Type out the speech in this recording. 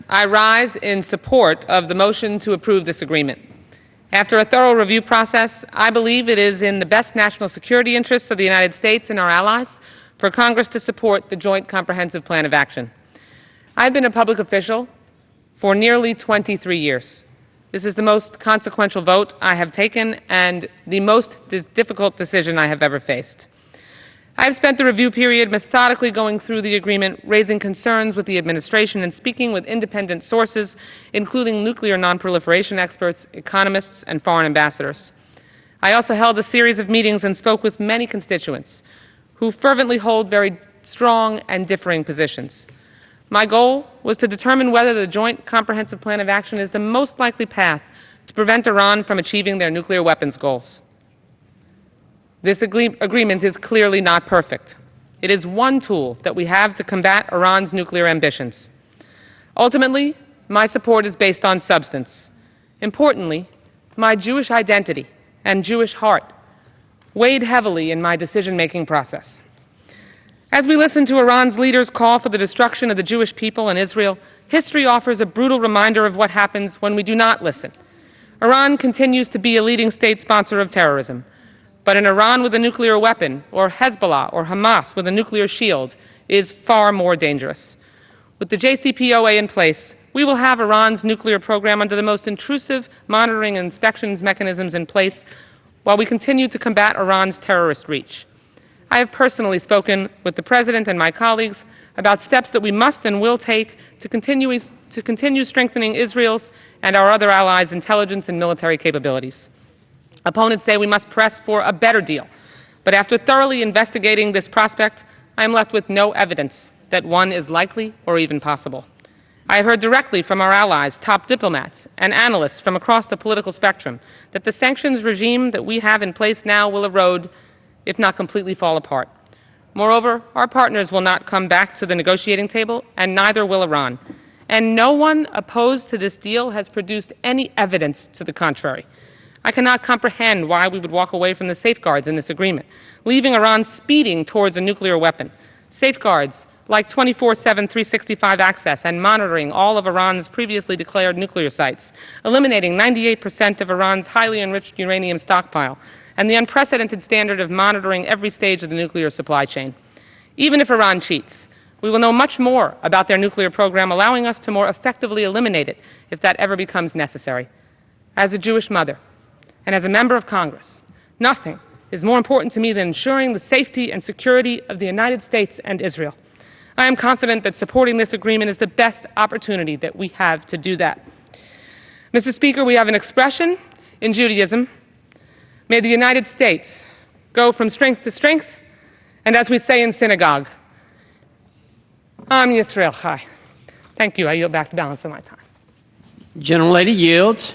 I rise in support of the motion to approve this agreement. After a thorough review process, I believe it is in the best national security interests of the United States and our allies for Congress to support the Joint Comprehensive Plan of Action. I've been a public official for nearly 23 years. This is the most consequential vote I have taken and the most difficult decision I have ever faced. I have spent the review period methodically going through the agreement, raising concerns with the administration and speaking with independent sources, including nuclear nonproliferation experts, economists, and foreign ambassadors. I also held a series of meetings and spoke with many constituents who fervently hold very strong and differing positions. My goal was to determine whether the Joint Comprehensive Plan of Action is the most likely path to prevent Iran from achieving their nuclear weapons goals. This agreement is clearly not perfect. It is one tool that we have to combat Iran's nuclear ambitions. Ultimately, my support is based on substance. Importantly, my Jewish identity and Jewish heart weighed heavily in my decision-making process. As we listen to Iran's leaders call for the destruction of the Jewish people in Israel, history offers a brutal reminder of what happens when we do not listen. Iran continues to be a leading state sponsor of terrorism. But an Iran with a nuclear weapon, or Hezbollah or Hamas with a nuclear shield, is far more dangerous. With the JCPOA in place, we will have Iran's nuclear program under the most intrusive monitoring and inspections mechanisms in place while we continue to combat Iran's terrorist reach. I have personally spoken with the President and my colleagues about steps that we must and will take to continue strengthening Israel's and our other allies' intelligence and military capabilities. Opponents say we must press for a better deal, but after thoroughly investigating this prospect, I am left with no evidence that one is likely or even possible. I have heard directly from our allies, top diplomats, and analysts from across the political spectrum that the sanctions regime that we have in place now will erode, if not completely fall apart. Moreover, our partners will not come back to the negotiating table, and neither will Iran. And no one opposed to this deal has produced any evidence to the contrary. I cannot comprehend why we would walk away from the safeguards in this agreement, leaving Iran speeding towards a nuclear weapon. Safeguards like 24/7, 365 access and monitoring all of Iran's previously declared nuclear sites, eliminating 98% of Iran's highly enriched uranium stockpile, and the unprecedented standard of monitoring every stage of the nuclear supply chain. Even if Iran cheats, we will know much more about their nuclear program, allowing us to more effectively eliminate it if that ever becomes necessary. As a Jewish mother, and as a member of Congress, nothing is more important to me than ensuring the safety and security of the United States and Israel. I am confident that supporting this agreement is the best opportunity that we have to do that. Mr. Speaker, we have an expression in Judaism: may the United States go from strength to strength, and as we say in synagogue, Am Yisrael Chai. Thank you. I yield back the balance of my time. Gentlelady yields.